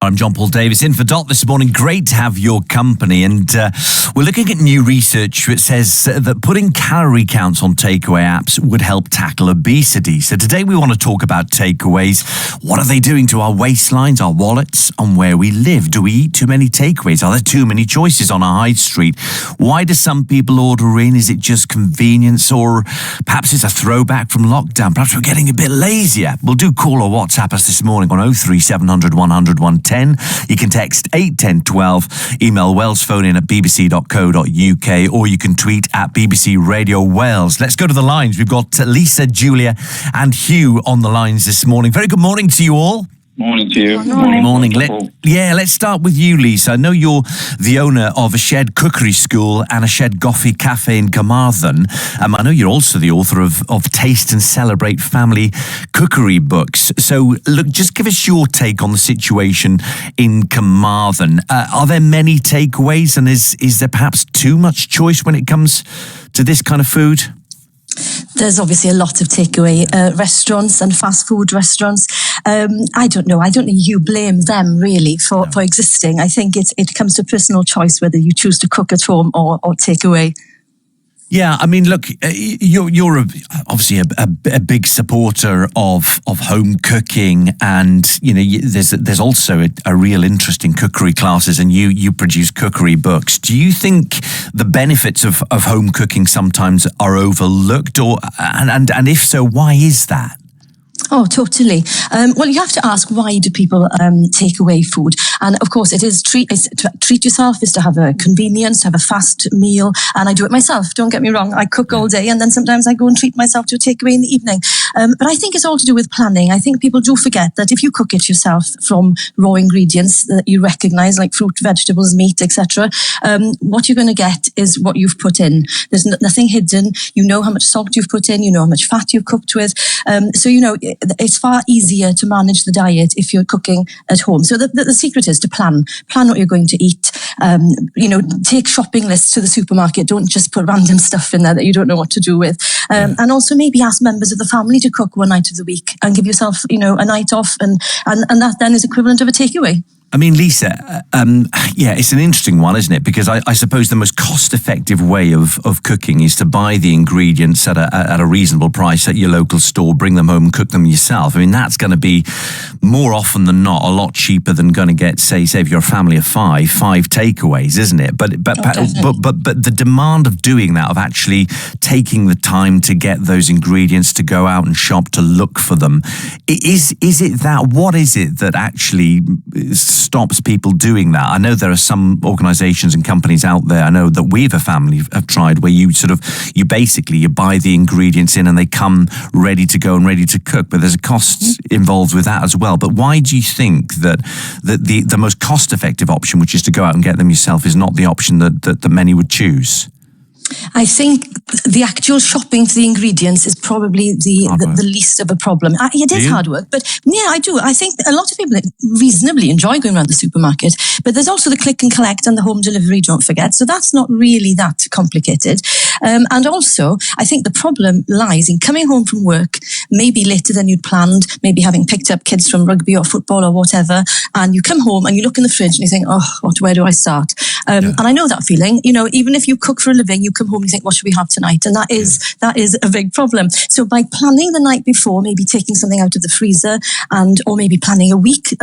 I'm John Paul Davies in for Dot this morning. Great to have your company. And we're looking at new research that says that putting calorie counts on takeaway apps would help tackle obesity. So today we want to talk about takeaways. What are they doing to our waistlines, our wallets, and where we live? Do we eat too many takeaways? Are there too many choices on our high street? Why do some people order in? Is it just convenience, or perhaps it's a throwback from lockdown? Perhaps we're getting a bit lazier. We'll do call or WhatsApp us this morning on 03700 100 110. You can text 81012, email wellsphone at bbc.co.uk, or you can tweet at BBC Radio Wales. Let's go to the lines. We've got Lisa, Julia and Hugh on the lines this morning. Very good morning to you all. Morning to you. Morning. Let's start with you, Lisa. I know you're the owner of a Sied Cookery school and a Sied Goffi Café in Carmarthen. I know you're also the author of Taste and Celebrate Family Cookery books. So, look, just give us your take on the situation in Carmarthen. Are there many takeaways, and is there perhaps too much choice when it comes to this kind of food? There's obviously a lot of takeaway restaurants and fast food restaurants. I don't know. I don't think you blame them really for existing. I think it comes to personal choice whether you choose to cook at home or take away. Yeah, I mean, look, you're obviously a big supporter of home cooking, and you know there's also a real interest in cookery classes, and you produce cookery books. Do you think the benefits of home cooking sometimes are overlooked, and if so, why is that? Oh, totally. Well, you have to ask, why do people take away food? And of course, to treat yourself is to have a convenience, to have a fast meal. And I do it myself. Don't get me wrong. I cook all day, and then sometimes I go and treat myself to a takeaway in the evening. But I think it's all to do with planning. I think people do forget that if you cook it yourself from raw ingredients that you recognise, like fruit, vegetables, meat, etc., what you're going to get is what you've put in. There's nothing hidden. You know how much salt you've put in. You know how much fat you've cooked with. So, you know, it's far easier to manage the diet if you're cooking at home. So the secret is to plan what you're going to eat. Take shopping lists to the supermarket. Don't just put random stuff in there that you don't know what to do with. And also maybe ask members of the family to cook one night of the week and give yourself, a night off, and that then is equivalent of a takeaway. I mean, Lisa, it's an interesting one, isn't it? Because I suppose the most cost-effective way of cooking is to buy the ingredients at a reasonable price at your local store, bring them home and cook them yourself. I mean, that's going to be more often than not a lot cheaper than going to get, say if you're a family of five takeaways, isn't it? But the demand of doing that, of actually taking the time to get those ingredients, to go out and shop, to look for them, what is it that actually stops people doing that? I know there are some organisations and companies out there, I know that we've a family have tried, where you buy the ingredients in and they come ready to go and ready to cook, but there's a cost involved with that as well. But why do you think that the most cost-effective option, which is to go out and get them yourself, is not the option that many would choose? I think the actual shopping for the ingredients is probably the least of a problem. It is hard work, but yeah, I do. I think a lot of people reasonably enjoy going around the supermarket, but there's also the click and collect and the home delivery, don't forget. So that's not really that complicated. And also, I think the problem lies in coming home from work, maybe later than you'd planned, maybe having picked up kids from rugby or football or whatever, and you come home and you look in the fridge and you think, where do I start? And I know that feeling. Even if you cook for a living, you come home and you think, what should we have tonight? And that is a big problem. So by planning the night before, maybe taking something out of the freezer, or maybe planning a week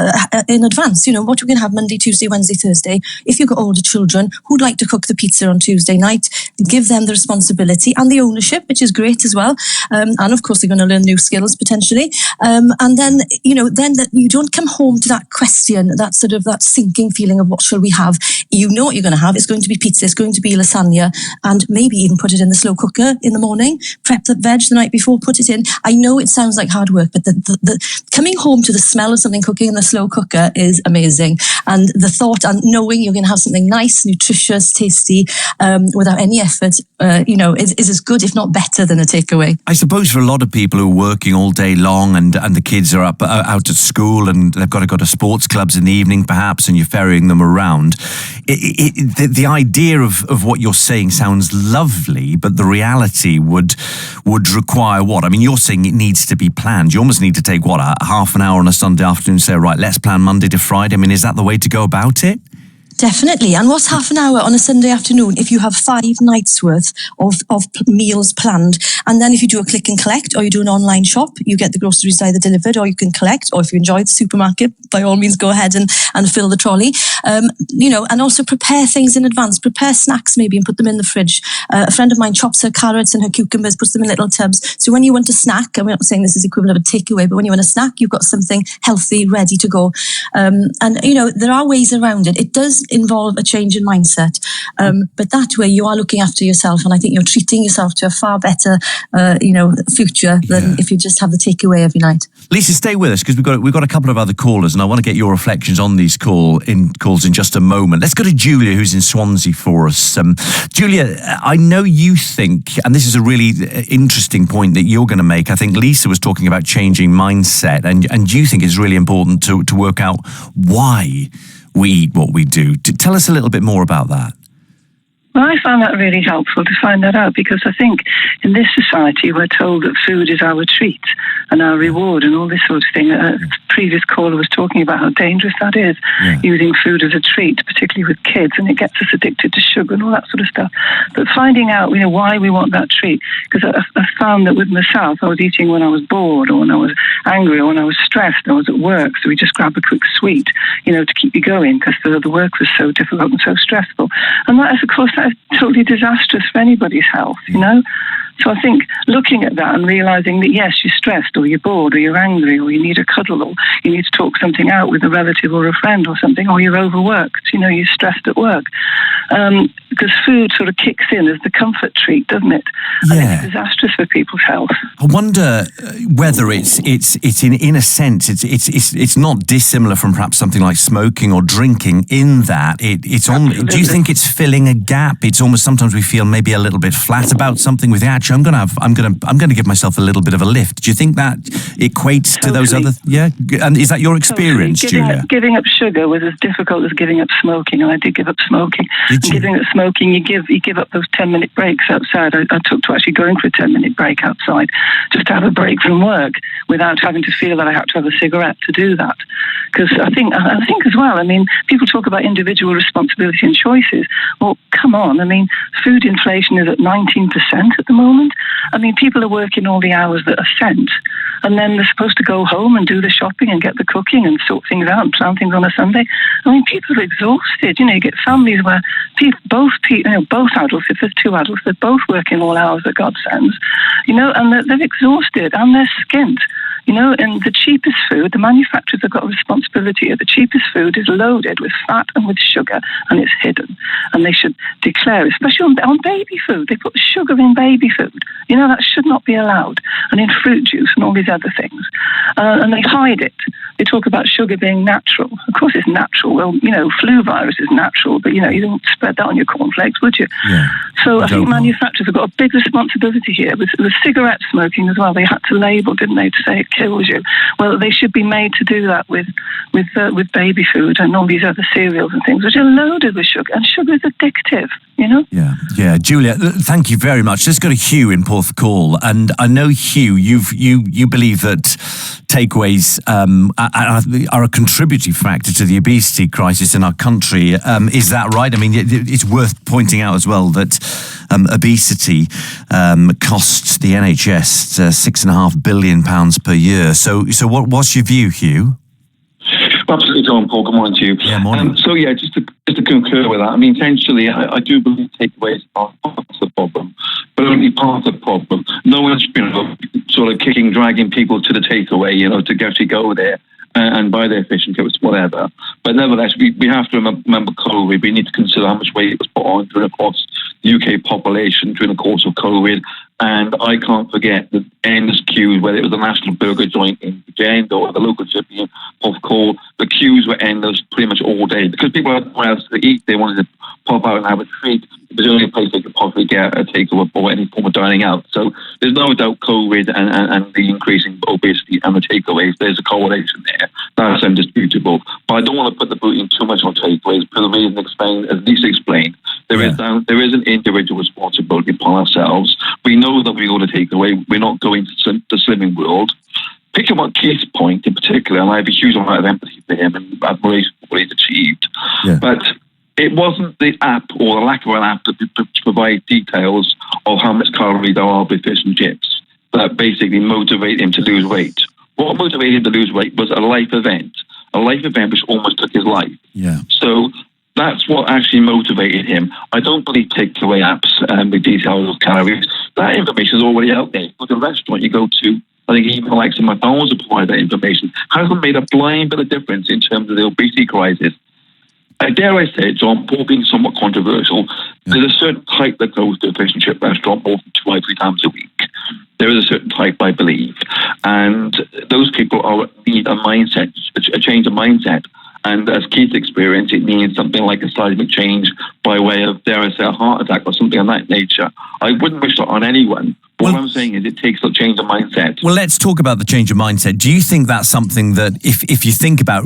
in advance, what you're going to have Monday, Tuesday, Wednesday, Thursday. If you've got older children who'd like to cook the pizza on Tuesday night, give them the responsibility and the ownership, which is great as well. And of course, they're going to learn new skills potentially. And then, then that you don't come home to that question, that sinking feeling of what shall we have? You know what you're going to have. It's going to be pizza. It's going to be lasagna, and maybe even put it in the slow cooker in the morning. Prep the veg the night before. Put it in. I know it sounds like hard work, but the coming home to the smell of something cooking in the slow cooker is amazing. And the thought and knowing you're going to have something nice, nutritious, tasty, without any effort, is as good, if not better, than a takeaway. I suppose for a lot of people who are working all day long and the kids are out at school and they've got to go to sports clubs in the evening perhaps, and you're ferrying them around, the idea of what you're saying sounds lovely, but the reality would require what? I mean, you're saying it needs to be planned. You almost need to take, what, a half an hour on a Sunday afternoon and say, right, let's plan Monday to Friday. I mean, is that the way to go about it? Definitely. And what's half an hour on a Sunday afternoon if you have 5 nights worth of meals planned? And then if you do a click and collect, or you do an online shop, you get the groceries either delivered or you can collect, or if you enjoy the supermarket, by all means go ahead and fill the trolley. And also prepare things in advance. Prepare snacks maybe and put them in the fridge. A friend of mine chops her carrots and her cucumbers, puts them in little tubs. So when you want a snack, and we're not saying this is equivalent of a takeaway, but when you want a snack, you've got something healthy ready to go. There are ways around it. It does involve a change in mindset, but that way you are looking after yourself, and I think you're treating yourself to a far better future than if you just have the takeaway every night. Lisa, stay with us, because we've got a couple of other callers, and I want to get your reflections on these calls in just a moment. Let's go to Julia, who's in Swansea for us. Julia, I know you think, and this is a really interesting point that you're going to make. I think Lisa was talking about changing mindset, and you think it's really important to work out why we eat what we do. Tell us a little bit more about that. Well, I found that really helpful to find that out, because I think in this society we're told that food is our treat and our reward and all this sort of thing. A previous caller was talking about how dangerous that is, using food as a treat, particularly with kids, and it gets us addicted to sugar and all that sort of stuff. But finding out, why we want that treat, because I found that with myself, I was eating when I was bored, or when I was angry, or when I was stressed, or I was at work, so we just grab a quick sweet, to keep you going, because the work was so difficult and so stressful. And that is, of course, that is totally disastrous for anybody's health, So I think looking at that and realising that, yes, you're stressed, or you're bored, or you're angry, or you need a cuddle, or you need to talk something out with a relative or a friend or something, or you're overworked, you're stressed at work. Because food sort of kicks in as the comfort treat, doesn't it? And it's disastrous for people's health. I wonder whether it's in a sense, it's not dissimilar from perhaps something like smoking or drinking, in that it's on. Do you think it's filling a gap? It's almost, sometimes we feel maybe a little bit flat about something. With actually, I'm going to give myself a little bit of a lift. Do you think that equates to those other? Yeah, and is that your experience, Julia? Giving up sugar was as difficult as giving up smoking, and I did give up smoking. Did you? Giving up smoking, you give up those 10-minute breaks outside. I took to actually going for a 10-minute break outside, just to have a break from work without having to feel that I had to have a cigarette to do that. Because I think as well, people talk about individual responsibility and choices. Well, come on, food inflation is at 19% at the moment. People are working all the hours that are sent, and then they're supposed to go home and do the shopping and get the cooking and sort things out and plan things on a Sunday. People are exhausted. You get families where both adults, if there's 2 adults, they're both working all hours that God sends, and they're exhausted and they're skint. And the cheapest food, the manufacturers have got a responsibility here. The cheapest food is loaded with fat and with sugar, and it's hidden. And they should declare, especially on baby food, they put sugar in baby food. That should not be allowed. And in fruit juice and all these other things. And they hide it. They talk about sugar being natural. Of course it's natural. Well, flu virus is natural, but, you don't spread that on your cornflakes, would you? Yeah. So I think manufacturers have got a big responsibility here. With cigarette smoking as well, they had to label, didn't they, to say it kills you. Well, they should be made to do that with baby food and all these other cereals and things, which are loaded with sugar, and sugar is addictive. Yeah. Julia, thank you very much. Let's go to Hugh in Porthcawl, and I know, Hugh, you believe that takeaways are a contributory factor to the obesity crisis in our country. Is that right? It's worth pointing out as well that obesity costs the NHS £6.5 billion per year. So what's your view, Hugh? Absolutely, John, Paul. Good morning to you. Yeah, morning. Just to concur with that, essentially, I do believe takeaways are part of the problem, but only part of the problem. No one's, sort of dragging people to the takeaway, to actually go there and buy their fish and chips, whatever. But nevertheless, we have to remember COVID. We need to consider how much weight was put on during the course of the UK population during the course of COVID. And I can't forget the endless queues, whether it was the National Burger Joint in Bridgend or the local chippy in Porthcawl. The queues were endless pretty much all day because people had nowhere else to eat. They wanted to pop out and have a treat. It was the only place they could possibly get a takeaway or any form of dining out. So there's no doubt COVID and the increasing obesity and the takeaways, there's a correlation there. That's indisputable. But I don't want to put the boot in too much on takeaways for the reason explained, as Lisa explained. There is an individual responsibility upon ourselves. We know that we go to takeaway. We're not going to the slimming world. Picking up Keith's point in particular, and I have a huge amount of empathy for him and admiration for what he's achieved. Yeah. But it wasn't the app or the lack of an app that provide details of how much calories there are with fish and chips that basically motivate him to lose weight. What motivated him to lose weight was a life event which almost took his life. Yeah. So that's what actually motivated him. I don't believe takeaway apps with details of calories. That information is already out there. With a restaurant you go to, I think even the likes of McDonald's have provided that information. Hasn't made a blind bit of difference in terms of the obesity crisis. Dare I say, John, Paul being somewhat controversial, there's a certain type that goes to a fish and chip restaurant more than 2 or 3 times a week. There is a certain type, I believe. And those people need a mindset, a change of mindset. And as Keith experienced, it means something like a seismic change by way of, dare I say, a heart attack or something of that nature. I wouldn't wish that on anyone. What I'm saying is it takes a change of mindset. Well, let's talk about the change of mindset. Do you think that's something that, if you think about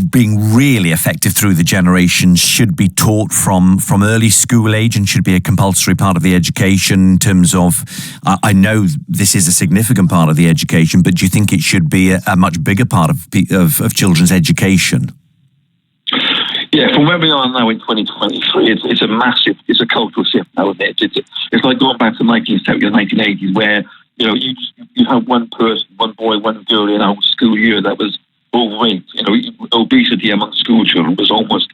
being really effective through the generations, should be taught from early school age and should be a compulsory part of the education in terms of, I know this is a significant part of the education, but do you think it should be a much bigger part of children's education? Yeah, from where we are now in 2023, it's a cultural shift nowadays. It's like going back to the 1970s or 1980s where, you have one person, one boy, one girl in our school year that was overweight. Obesity among school children was almost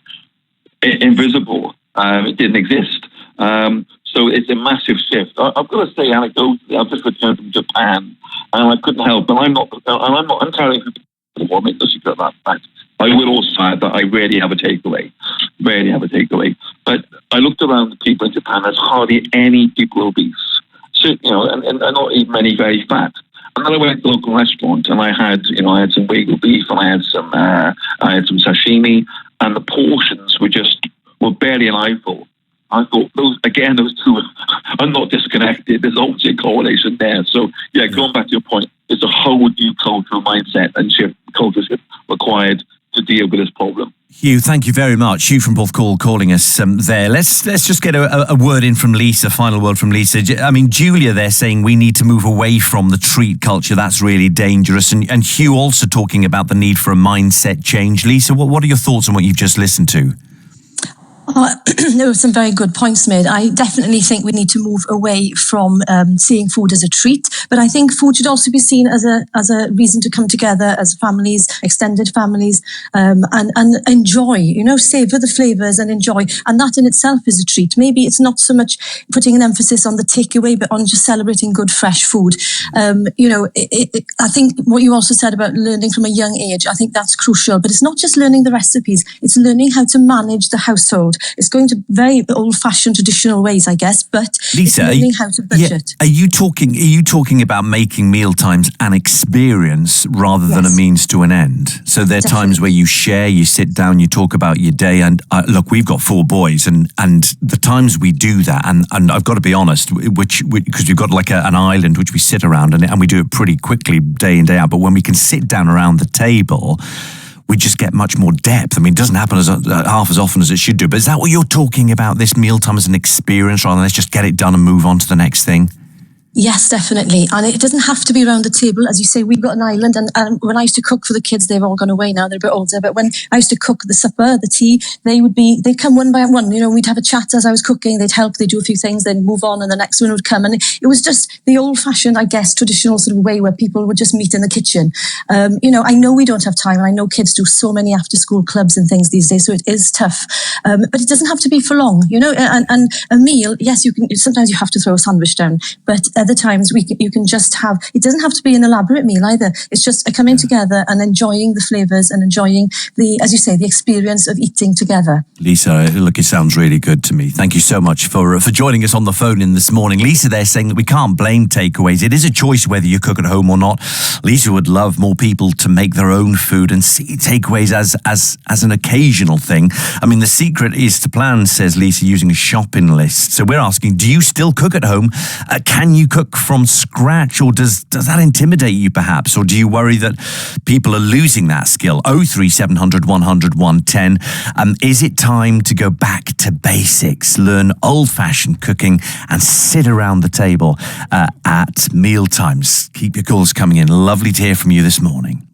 invisible. It didn't exist. So it's a massive shift. I've got to say, anecdotally, I've just returned from Japan and I couldn't help, and I'm not entirely I'll make no secret of that fact. I will also add that I rarely have a takeaway. But I looked around the people in Japan, there's hardly any people obese. So, and not even many very fat. And then I went to the local restaurant and I had some Wagyu beef and I had some sashimi, and the portions were barely an eyeful. I thought those two are not disconnected. There's obviously a correlation there. So yeah, going back to your point, it's a whole new cultural mindset and culture shift required to deal with this problem. Hugh, thank you very much. Hugh from Porthcawl calling us there. Let's just get a word in from Lisa, final word from Lisa. I mean, Julia, they're saying we need to move away from the treat culture. That's really dangerous. And Hugh also talking about the need for a mindset change. Lisa, what are your thoughts on what you've just listened to? There were some very good points made. I definitely think we need to move away from seeing food as a treat, but I think food should also be seen as a reason to come together as families, extended families, and enjoy, savor the flavours and enjoy. And that in itself is a treat. Maybe it's not so much putting an emphasis on the takeaway, but on just celebrating good, fresh food. I think what you also said about learning from a young age, I think that's crucial, but it's not just learning the recipes, it's learning how to manage the household. It's going to very old-fashioned traditional ways, I guess, but Lisa, it's learning how to budget. Are you talking about making meal times an experience rather than a means to an end? So there are times where you share, you sit down, you talk about your day, and look, we've got 4 boys, and the times we do that, and I've got to be honest, because we've got like an island which we sit around, and we do it pretty quickly day in, day out, but when we can sit down around the table, we just get much more depth. I mean, it doesn't happen half as often as it should do. But is that what you're talking about, this mealtime as an experience rather than let's just get it done and move on to the next thing? Yes, definitely. And it doesn't have to be around the table. As you say, we've got an island. And when I used to cook for the kids, they've all gone away now. They're a bit older. But when I used to cook the supper, the tea, they'd come one by one. We'd have a chat as I was cooking. They'd help. They'd do a few things, then move on. And the next one would come. And it was just the old fashioned, I guess, traditional sort of way where people would just meet in the kitchen. I know we don't have time. And I know kids do so many after school clubs and things these days. So it is tough. But it doesn't have to be for long, and a meal. Yes, sometimes you have to throw a sandwich down, but other times you can just have, it doesn't have to be an elaborate meal either. It's just a coming together and enjoying the flavours and enjoying as you say, the experience of eating together. Lisa, look, it sounds really good to me. Thank you so much for joining us on the phone in this morning. Lisa, they're saying that we can't blame takeaways. It is a choice whether you cook at home or not. Lisa would love more people to make their own food and see takeaways as an occasional thing. I mean, the secret is to plan, says Lisa, using a shopping list. So we're asking, do you still cook at home? Can you cook from scratch, or does that intimidate you perhaps? Or do you worry that people are losing that skill? 03700 100 110. Is it time to go back to basics, learn old-fashioned cooking and sit around the table at meal times? Keep your calls coming in. Lovely to hear from you this morning.